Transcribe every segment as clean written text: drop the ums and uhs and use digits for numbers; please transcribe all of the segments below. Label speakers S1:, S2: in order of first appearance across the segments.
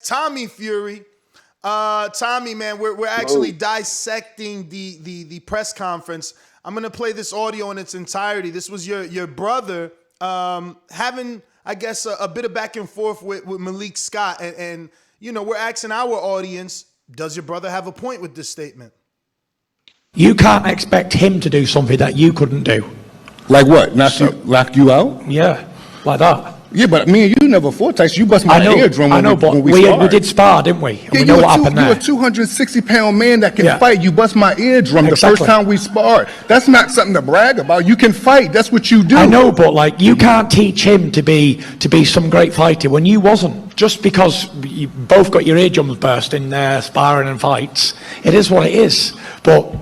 S1: Tommy Fury. Tommy, man, we're actually dissecting the press conference. I'm gonna play this audio in its entirety. This was your brother having, I guess, a bit of back and forth with Malik Scott, and we're asking our audience, does your brother have a point with this statement?
S2: You can't expect him to do something that you couldn't do.
S3: Like what? Knock you out?
S2: Yeah, like that.
S3: Yeah, but me and you never fought, Tyson. You bust my eardrum when we sparred.
S2: We did spar, didn't we? And
S3: yeah,
S2: we know what happened there.
S3: You're a 260-pound man that can fight. You bust my eardrum the first time we sparred. That's not something to brag about. You can fight. That's what you do.
S2: I know, but you can't teach him to be some great fighter when you wasn't. Just because you both got your eardrums burst in sparring and fights, it is what it is. But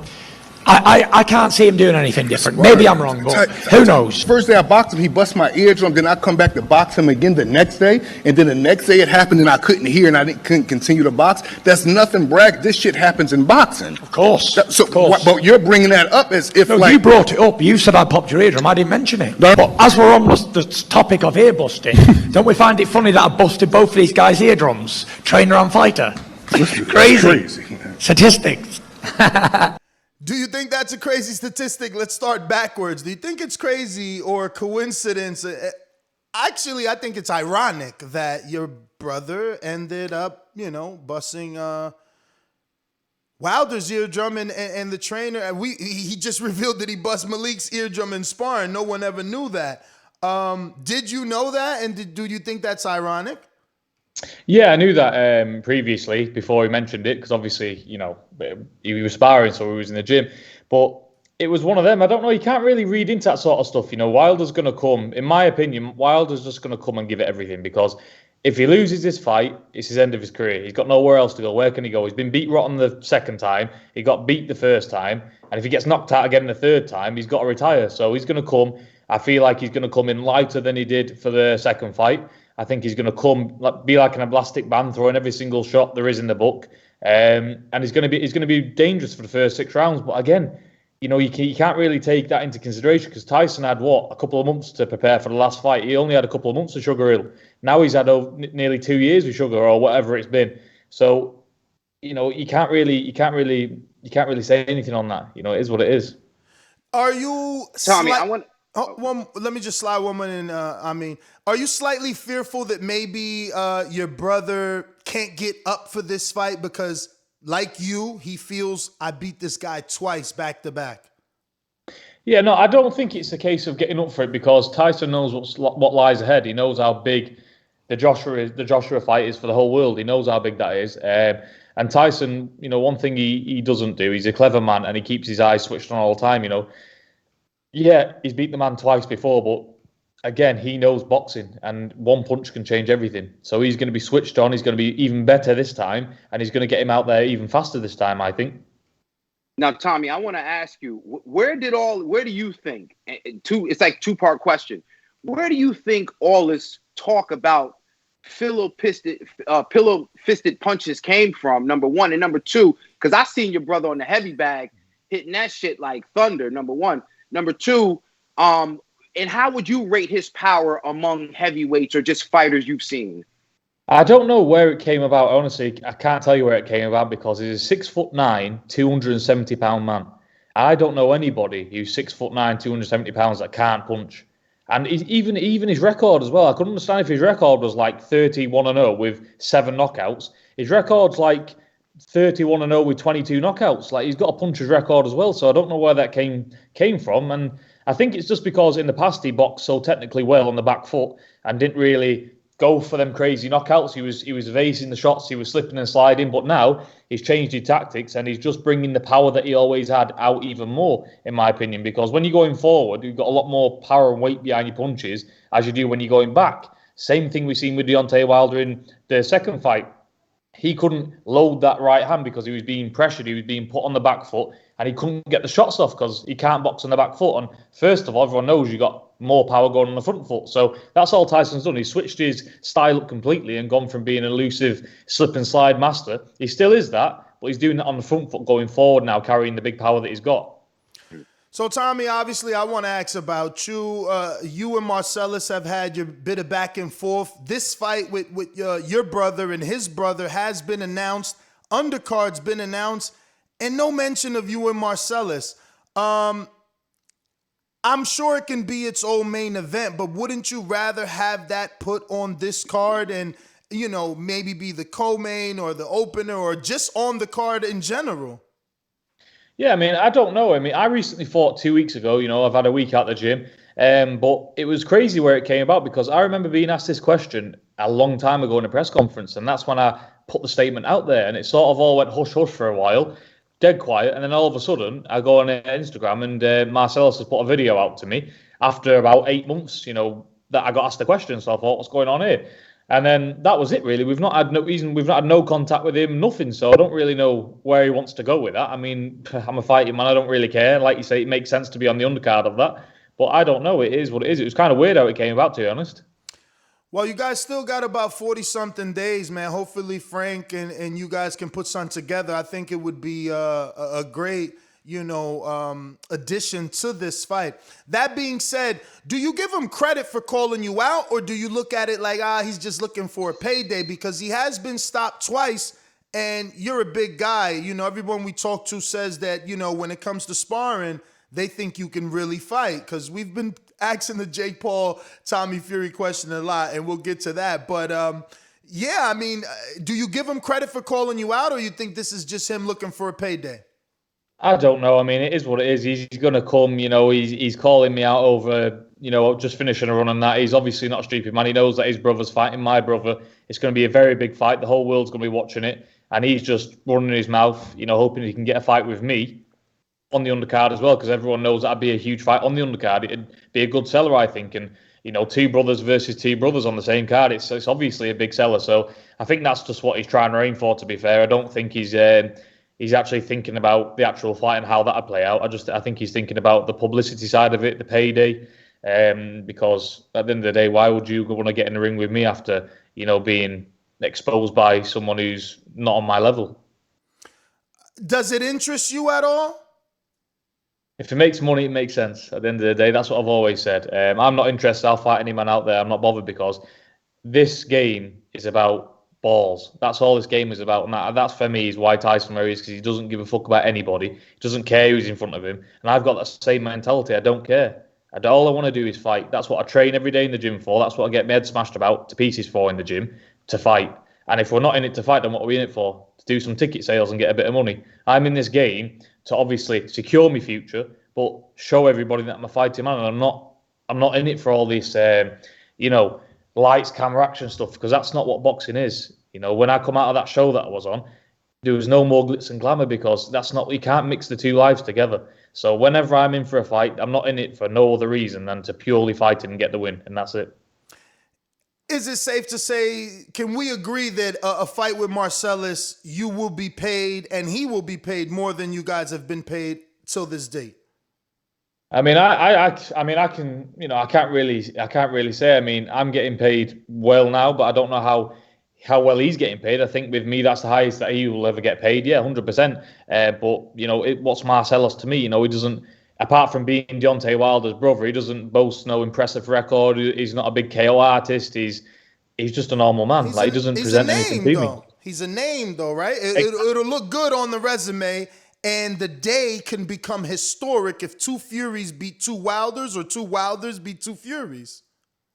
S2: I can't see him doing anything different. Maybe I'm wrong, but who knows?
S3: First day I boxed him, he bust my eardrum. Then I come back to box him again the next day. And then the next day it happened and I couldn't hear and I couldn't continue to box. That's nothing brag. This shit happens in boxing.
S2: Of course.
S3: But you're bringing that up as if
S2: you brought it up. You said I popped your eardrum. I didn't mention it. But as we're on the topic of ear busting, don't we find it funny that I busted both of these guys' eardrums? Trainer and fighter. Crazy. Statistics.
S1: Do you think that's a crazy statistic? Let's start backwards. Do you think it's crazy or coincidence? Actually, I think it's ironic that your brother ended up, busting Wilder's eardrum and the trainer. He just revealed that he bust Malik's eardrum in sparring. No one ever knew that. Did you know that? And do you think that's ironic?
S4: Yeah, I knew that previously before he mentioned it because obviously, he was sparring, so he was in the gym. But it was one of them. I don't know. You can't really read into that sort of stuff. Wilder's going to come. In my opinion, Wilder's just going to come and give it everything because if he loses this fight, it's his end of his career. He's got nowhere else to go. Where can he go? He's been beat rotten the second time. He got beat the first time. And if he gets knocked out again the third time, he's got to retire. So he's going to come. I feel like he's going to come in lighter than he did for the second fight. I think he's going to come be like an elastic band, throwing every single shot there is in the book, and he's going to be dangerous for the first 6 rounds. But again, you can't really take that into consideration because Tyson had a couple of months to prepare for the last fight. He only had a couple of months with Sugar Hill. Now he's had nearly 2 years with Sugar or whatever it's been. So you can't really say anything on that. It is what it is.
S1: Are you,
S5: Tommy?
S1: let me just slide one more in. Are you slightly fearful that maybe your brother can't get up for this fight because, like you, he feels I beat this guy twice back to back?
S4: Yeah, no, I don't think it's a case of getting up for it because Tyson knows what lies ahead. He knows how big the Joshua fight is for the whole world. He knows how big that is. And Tyson, one thing he doesn't do, he's a clever man and he keeps his eyes switched on all the time, Yeah, he's beat the man twice before, but again, he knows boxing and one punch can change everything. So he's going to be switched on. He's going to be even better this time and he's going to get him out there even faster this time, I think.
S5: Now, Tommy, I want to ask you, where do you think, it's like 2-part question. Where do you think all this talk about pillow-fisted punches came from, number one? And number two, because I seen your brother on the heavy bag hitting that shit like thunder, number one. Number two, and how would you rate his power among heavyweights or just fighters you've seen?
S4: I don't know where it came about. Honestly, I can't tell you where it came about because he's a 6'9", 270-pound man. I don't know anybody who's 6'9", 270 pounds that can't punch. And even his record as well. I couldn't understand if his record was like 31-0 with 7 knockouts. His record's like 31-0 with 22 knockouts. Like he's got a puncher's record as well. So I don't know where that came from. And I think it's just because in the past he boxed so technically well on the back foot and didn't really go for them crazy knockouts. He was evading the shots. He was slipping and sliding. But now he's changed his tactics and he's just bringing the power that he always had out even more, in my opinion. Because when you're going forward, you've got a lot more power and weight behind your punches as you do when you're going back. Same thing we've seen with Deontay Wilder in the second fight. He couldn't load that right hand because he was being pressured. He was being put on the back foot and he couldn't get the shots off because he can't box on the back foot. And first of all, everyone knows you got more power going on the front foot. So that's all Tyson's done. He switched his style up completely and gone from being an elusive slip and slide master. He still is that, but he's doing that on the front foot going forward now, carrying the big power that he's got.
S1: So, Tommy, obviously, I want to ask about you. You and Marcellus have had your bit of back and forth. This fight with your brother and his brother has been announced. Undercard's been announced, and no mention of you and Marcellus. I'm sure it can be its own main event, but wouldn't you rather have that put on this card and, you know, maybe be the co-main or the opener or just on the card in general?
S4: Yeah, I mean, I don't know. I mean, I recently fought 2 weeks ago. You know, I've had a week out the gym. But it was crazy where it came about because I remember being asked this question a long time ago in a press conference. And that's when I put the statement out there. And it sort of all went hush-hush for a while, dead quiet. And then all of a sudden, I go on Instagram and Marcellus has put a video out to me after about 8 months, you know, that I got asked the question. So I thought, what's going on here? And then that was it, really. We've not had no contact with him, nothing. So I don't really know where he wants to go with that. I mean, I'm a fighting man. I don't really care. Like you say, it makes sense to be on the undercard of that. But I don't know. It is what it is. It was kind of weird how it came about, to be honest.
S1: Well, you guys still got about 40-something days, man. Hopefully Frank and you guys can put something together. I think it would be a great, you know, addition to this fight. That being said, do you give him credit for calling you out, or do you look at it like, he's just looking for a payday? Because he has been stopped twice, and you're a big guy. You know, everyone we talk to says that, you know, when it comes to sparring, they think you can really fight. Because we've been asking the Jake Paul, Tommy Fury question a lot, and we'll get to that. But, yeah, I mean, do you give him credit for calling you out, or you think this is just him looking for a payday?
S4: I don't know. I mean, it is what it is. He's going to come, you know, he's calling me out over, you know, just finishing a run on that. He's obviously not a stupid man. He knows that his brother's fighting my brother. It's going to be a very big fight. The whole world's going to be watching it. And he's just running his mouth, you know, hoping he can get a fight with me on the undercard as well, because everyone knows that'd be a huge fight on the undercard. It'd be a good seller, I think. And, you know, two brothers versus two brothers on the same card. It's obviously a big seller. So I think that's just what he's trying to aim for, to be fair. I don't think he's actually thinking about the actual fight and how that'll play out. I think he's thinking about the publicity side of it, the payday. Because at the end of the day, why would you want to get in the ring with me after, you know, being exposed by someone who's not on my level?
S1: Does it interest you at all?
S4: If it makes money, it makes sense. At the end of the day, that's what I've always said. I'm not interested. I'll fight any man out there. I'm not bothered, because this game is about balls. That's all this game is about. And that's for me is why Tyson where he is, because he doesn't give a fuck about anybody. He doesn't care who's in front of him. And I've got that same mentality. I don't care. All I want to do is fight. That's what I train every day in the gym for. That's what I get my head smashed about to pieces for in the gym, to fight. And if we're not in it to fight, then what are we in it for? To do some ticket sales and get a bit of money. I'm in this game to obviously secure my future, but show everybody that I'm a fighting man. And I'm not in it for all this, you know, lights, camera, action stuff, because that's not what boxing is. You know, when I come out of that show that I was on, there was no more glitz and glamour, because that's not, you can't mix the two lives together. So whenever I'm in for a fight, I'm not in it for no other reason than to purely fight and get the win, and that's it.
S1: Is it safe to say, can we agree that a fight with Marcellus, you will be paid and he will be paid more than you guys have been paid till this date?
S4: I mean, I can, you know, I can't really say. I mean, I'm getting paid well now, but I don't know how well he's getting paid. I think with me, that's the highest that he will ever get paid. Yeah, 100%. But you know, what's Marcellus to me? You know, he doesn't, apart from being Deontay Wilder's brother, he doesn't boast no impressive record. He's not a big KO artist. He's just a normal man. He doesn't present anything to me.
S1: He's a name, though, right? It'll look good on the resume. And the day can become historic if two Furies beat two Wilders, or two Wilders beat two Furies.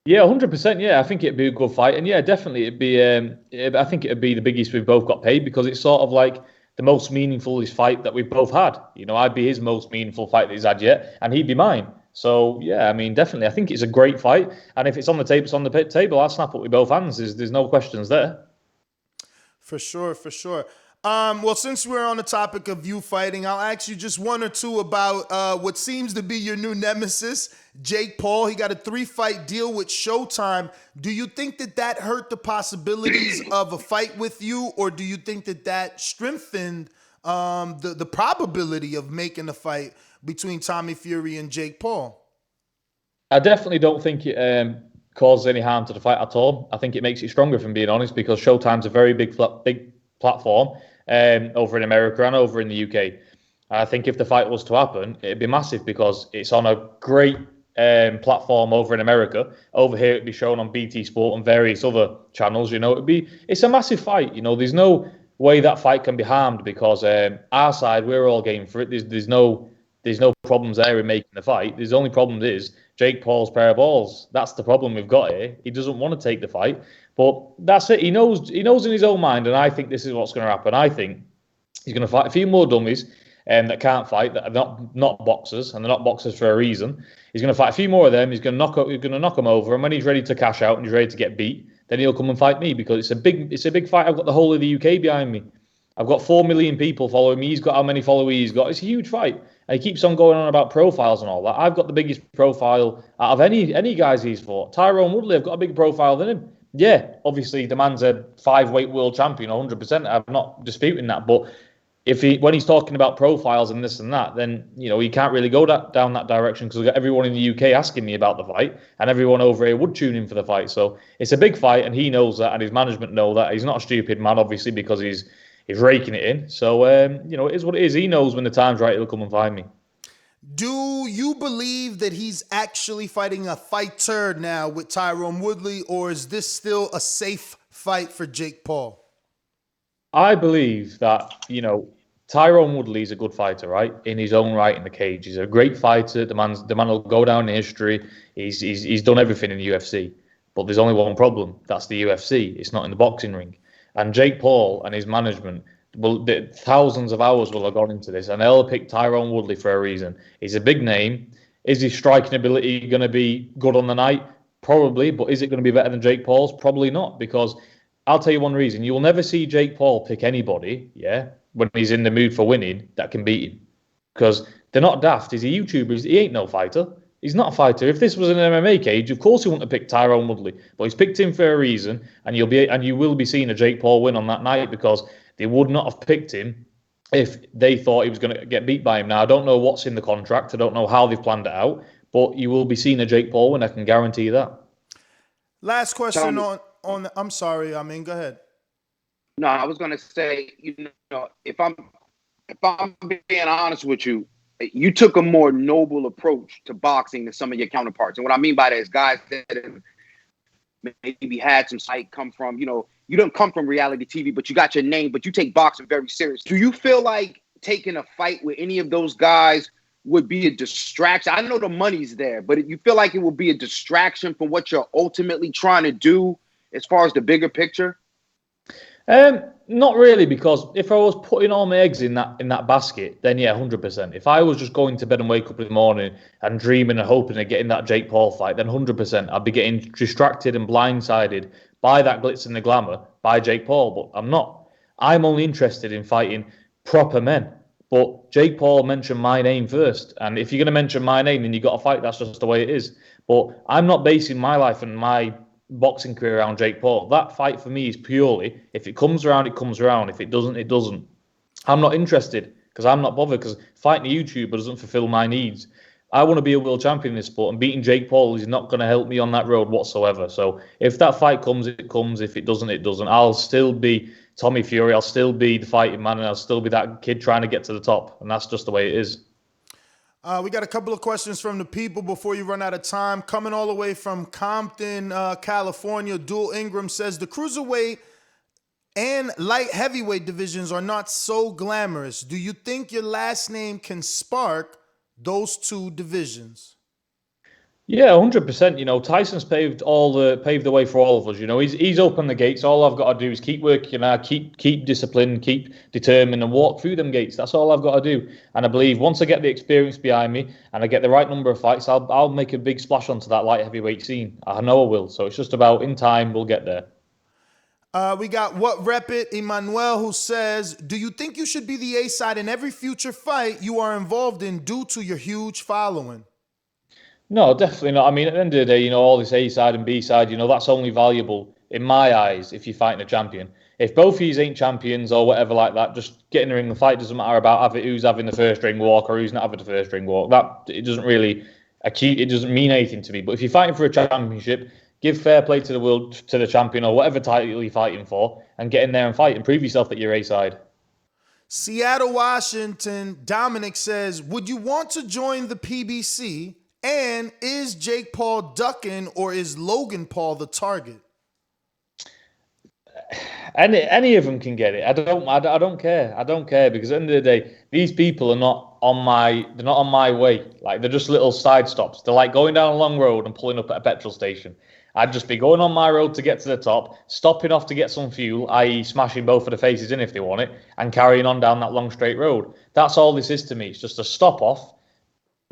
S4: Yeah, 100%. Yeah, I think it'd be a good fight, and yeah, definitely it'd be. I think it'd be the biggest we've both got paid, because it's sort of like the most meaningful fight that we've both had. You know, I'd be his most meaningful fight that he's had yet, and he'd be mine. So yeah, I mean, definitely, I think it's a great fight, and if it's on the table, it's on the table. I'll snap it with both hands. There's no questions there.
S1: For sure, for sure. Well, since we're on the topic of you fighting, I'll ask you just one or two about what seems to be your new nemesis, Jake Paul. He got a 3-fight deal with Showtime. Do you think that hurt the possibilities of a fight with you, or do you think that strengthened the probability of making a fight between Tommy Fury and Jake Paul?
S4: I definitely don't think it causes any harm to the fight at all. I think it makes it stronger, if I'm being honest, because Showtime's a very big platform over in America and over in the UK. And I think if the fight was to happen, it'd be massive because it's on a great platform over in America. Over here, it'd be shown on BT Sport and various other channels. It's a massive fight. There's no way that fight can be harmed because our side, we're all game for it. There's no problems there in making the fight. There's only problem is Jake Paul's pair of balls. That's the problem we've got here. He doesn't want to take the fight, but that's it. He knows in his own mind, and I think this is what's going to happen. I think he's going to fight a few more dummies that can't fight, that are not boxers, and they're not boxers for a reason. He's going to fight a few more of them. He's going to knock them over, and when he's ready to cash out and he's ready to get beat, then he'll come and fight me because it's a big fight. I've got the whole of the UK behind me. I've got 4 million people following me. He's got how many followers he's got. It's a huge fight. And he keeps on going on about profiles and all that. I've got the biggest profile out of any guys he's fought. Tyrone Woodley, I've got a bigger profile than him. Yeah, obviously the man's a 5-weight world champion, 100%. I'm not disputing that. But when he's talking about profiles and this and that, then he can't really go down that direction because we've got everyone in the UK asking me about the fight, and everyone over here would tune in for the fight. So it's a big fight, and he knows that, and his management know that. He's not a stupid man, obviously, because he's raking it in. So, it is what it is. He knows when the time's right, he'll come and find me.
S1: Do you believe that he's actually fighting a fighter now with Tyrone Woodley, or is this still a safe fight for Jake Paul?
S4: I believe that, Tyrone Woodley is a good fighter, right? In his own right in the cage. He's a great fighter. The man will go down in history. He's done everything in the UFC. But there's only one problem. That's the UFC. It's not in the boxing ring. And Jake Paul and his management, thousands of hours will have gone into this, and they'll pick Tyrone Woodley for a reason. He's a big name. Is his striking ability going to be good on the night? Probably. But is it going to be better than Jake Paul's? Probably not. Because I'll tell you one reason. You will never see Jake Paul pick anybody, when he's in the mood for winning, that can beat him. Because they're not daft. He's a YouTuber. He ain't no fighter. He's not a fighter. If this was an MMA cage, of course he wouldn't have picked Tyrone Woodley. But he's picked him for a reason, and you will be seeing a Jake Paul win on that night because they would not have picked him if they thought he was going to get beat by him. Now, I don't know what's in the contract. I don't know how they've planned it out, but you will be seeing a Jake Paul win. I can guarantee you that.
S1: Last question on. I'm sorry. Go ahead.
S5: No, I was going to say, if I'm being honest with you, you took a more noble approach to boxing than some of your counterparts. And what I mean by that is guys that have maybe had some sight come from, you don't come from reality TV, but you got your name, but you take boxing very seriously. Do you feel like taking a fight with any of those guys would be a distraction? I know the money's there, but you feel like it will be a distraction from what you're ultimately trying to do as far as the bigger picture?
S4: Not really, because if I was putting all my eggs in that basket, then yeah, 100%. If I was just going to bed and wake up in the morning and dreaming and hoping of getting that Jake Paul fight, then 100% I'd be getting distracted and blindsided by that glitz and the glamour by Jake Paul. But I'm not. I'm only interested in fighting proper men. But Jake Paul mentioned my name first, and if you're going to mention my name, then you got to fight. That's just the way it is. But I'm not basing my life and my boxing career around Jake Paul. That fight for me is purely, if it comes around, it comes around. If it doesn't, it doesn't. I'm not interested because I'm not bothered, because fighting a YouTuber doesn't fulfill my needs. I want to be a world champion in this sport, and beating Jake Paul is not going to help me on that road whatsoever. So if that fight comes, it comes. If it doesn't, it doesn't. I'll still be Tommy Fury. I'll still be the fighting man, and I'll still be that kid trying to get to the top. And that's just the way it is.
S1: We got a couple of questions from the people before you run out of time. Coming all the way from Compton, California, Dual Ingram says, the cruiserweight and light heavyweight divisions are not so glamorous. Do you think your last name can spark those two divisions?
S4: Yeah, 100%. Tyson's paved the way for all of us. He's opened the gates. All I've got to do is keep working hard, keep disciplined, keep determined, and walk through them gates. That's all I've got to do. And I believe once I get the experience behind me and I get the right number of fights, I'll make a big splash onto that light heavyweight scene. I know I will. So it's just about in time we'll get there.
S1: We got What Rep It, Emmanuel, who says, do you think you should be the A-side in every future fight you are involved in due to your huge following?
S4: No, definitely not. I mean, at the end of the day, all this A-side and B-side, that's only valuable in my eyes if you're fighting a champion. If both of you ain't champions or whatever like that, just get in the ring. The fight doesn't matter about who's having the first ring walk or who's not having the first ring walk. It doesn't mean anything to me. But if you're fighting for a championship, give fair play to the champion or whatever title you're fighting for, and get in there and fight and prove yourself that you're A-side.
S1: Seattle, Washington, Dominic says, would you want to join the PBC? And is Jake Paul ducking or is Logan Paul the target?
S4: Any of them can get it. I don't care. I don't care because at the end of the day, these people are not on my way. Like they're just little side stops. They're like going down a long road and pulling up at a petrol station. I'd just be going on my road to get to the top, stopping off to get some fuel, i.e. smashing both of the faces in if they want it, and carrying on down that long straight road. That's all this is to me. It's just a stop off,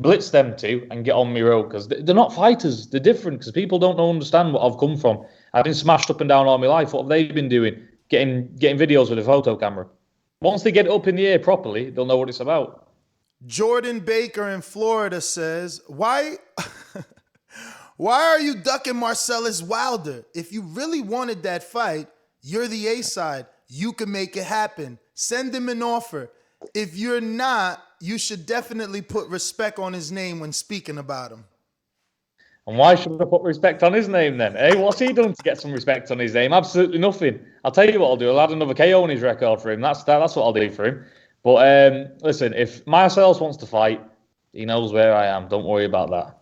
S4: blitz them two, and get on my road because they're not fighters. They're different because people don't understand what I've come from. I've been smashed up and down all my life. What have they been doing? Getting videos with a photo camera. Once they get it up in the air properly, they'll know what it's about.
S1: Jordan Baker in Florida says, why are you ducking Marcellus Wilder? If you really wanted that fight, you're the A-side. You can make it happen. Send him an offer. If you're not, you should definitely put respect on his name when speaking about him.
S4: And why should I put respect on his name then? Hey, what's he done to get some respect on his name? Absolutely nothing. I'll tell you what I'll do. I'll add another KO on his record for him. That's what I'll do for him. But listen, if Marsellos wants to fight, he knows where I am. Don't worry about that.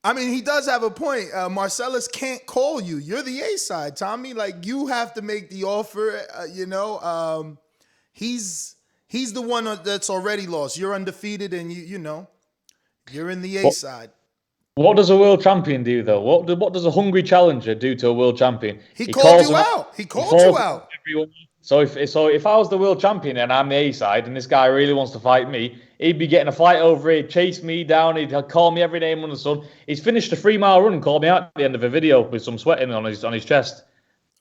S1: I mean, he does have a point. Marcellus can't call you. You're the A-side, Tommy. Like, you have to make the offer, He's the one that's already lost. You're undefeated and you're in the A-side.
S4: What does a world champion do, though? What does a hungry challenger do to a world champion?
S1: He called you out. He called you out.
S4: Everyone. So if I was the world champion and I'm the A-side and this guy really wants to fight me, he'd be getting a fight over. He'd chase me down. He'd call me every name under the sun. He's finished a 3-mile run and called me out at the end of a video with some sweating on his chest.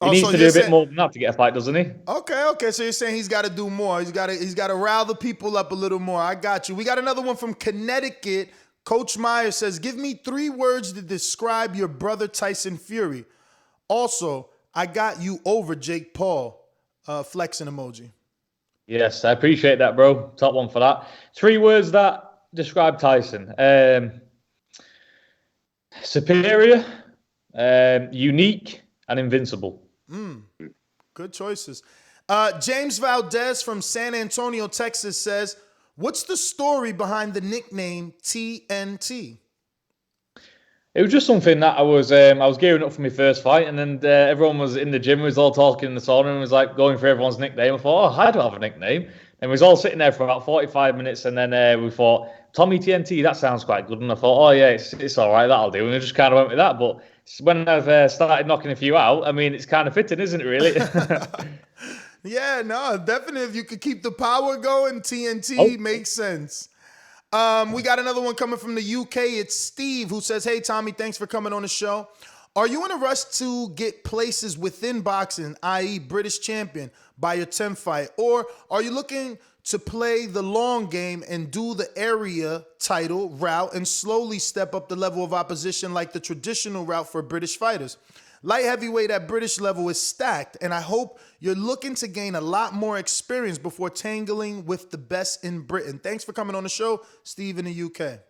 S4: He needs to do a bit more than that to get a fight, doesn't he?
S1: Okay. So you're saying he's got to do more. He's got to rile the people up a little more. I got you. We got another one from Connecticut. Coach Meyer says, give me 3 words to describe your brother Tyson Fury. Also, I got you over Jake Paul. Flexing emoji.
S4: Yes, I appreciate that, bro. Top one for that. 3 words that describe Tyson. Superior, unique, and invincible.
S1: Good choices. James Valdez from San Antonio, Texas says, what's the story behind the nickname TNT?
S4: It was just something that I was gearing up for my first fight, and then everyone was in the gym. We was all talking in the sauna and was like going for everyone's nickname. I thought, I do have a nickname. And we was all sitting there for about 45 minutes, and then we thought, Tommy TNT, that sounds quite good. And I thought, oh yeah, it's all right, that'll do. And we just kind of went with that. But when I've started knocking a few out, I mean, it's kind of fitting, isn't it, really?
S1: Yeah, no, definitely. If you could keep the power going, TNT makes sense. We got another one coming from the UK. It's Steve who says, hey, Tommy, thanks for coming on the show. Are you in a rush to get places within boxing, i.e. British champion, by your 10th fight? Or are you looking to play the long game and do the area title route and slowly step up the level of opposition like the traditional route for British fighters? Light heavyweight at British level is stacked, and I hope you're looking to gain a lot more experience before tangling with the best in Britain. Thanks for coming on the show, Steve in the UK.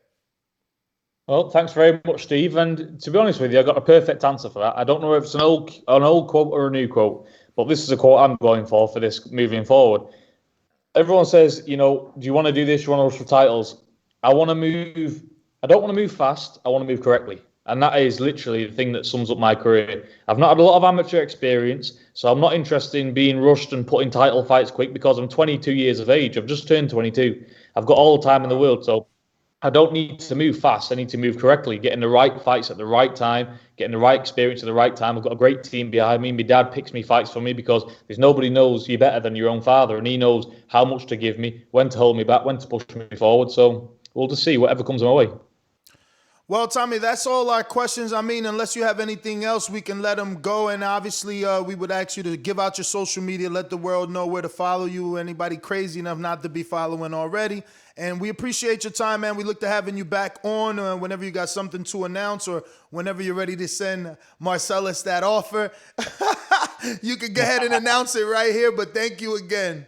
S4: Well, thanks very much, Steve. And to be honest with you, I got a perfect answer for that. I don't know if it's an old quote or a new quote, but this is a quote I'm going for this moving forward. Everyone says, do you want to do this? You want to rush for titles? I don't want to move fast. I want to move correctly. And that is literally the thing that sums up my career. I've not had a lot of amateur experience, so I'm not interested in being rushed and putting title fights quick because I'm 22 years of age. I've just turned 22. I've got all the time in the world, so I don't need to move fast. I need to move correctly, getting the right fights at the right time, getting the right experience at the right time. I've got a great team behind me. My dad picks me fights for me because there's nobody knows you better than your own father, and he knows how much to give me, when to hold me back, when to push me forward. So we'll just see whatever comes my way.
S1: Well, Tommy, that's all our questions. I mean, unless you have anything else, we can let them go. And obviously, we would ask you to give out your social media, let the world know where to follow you. Anybody crazy enough not to be following already. And we appreciate your time, man. We look to having you back on whenever you got something to announce or whenever you're ready to send Marcellus that offer. You can go ahead and announce it right here, but thank you again.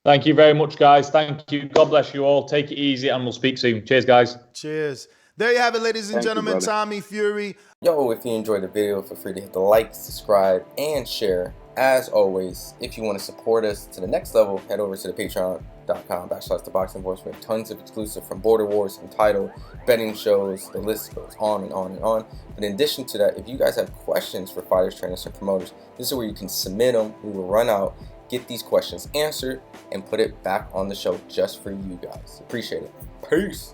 S4: Thank you very much, guys. Thank you. God bless you all. Take it easy, and we'll speak soon. Cheers, guys.
S1: Cheers. There you have it, ladies and
S5: Thank you,
S1: gentlemen.
S5: brother.
S1: Tommy Fury.
S6: Yo, if you enjoyed the video, feel free to hit the like, subscribe, and share. As always, if you want to support us to the next level, head over to the patreon.com/ThaBoxingVoice. We have tons of exclusive from Border Wars, from title, betting shows, the list goes on and on and on. But in addition to that, if you guys have questions for fighters, trainers, and promoters, this is where you can submit them. We will run out, get these questions answered, and put it back on the show just for you guys. Appreciate it. Peace.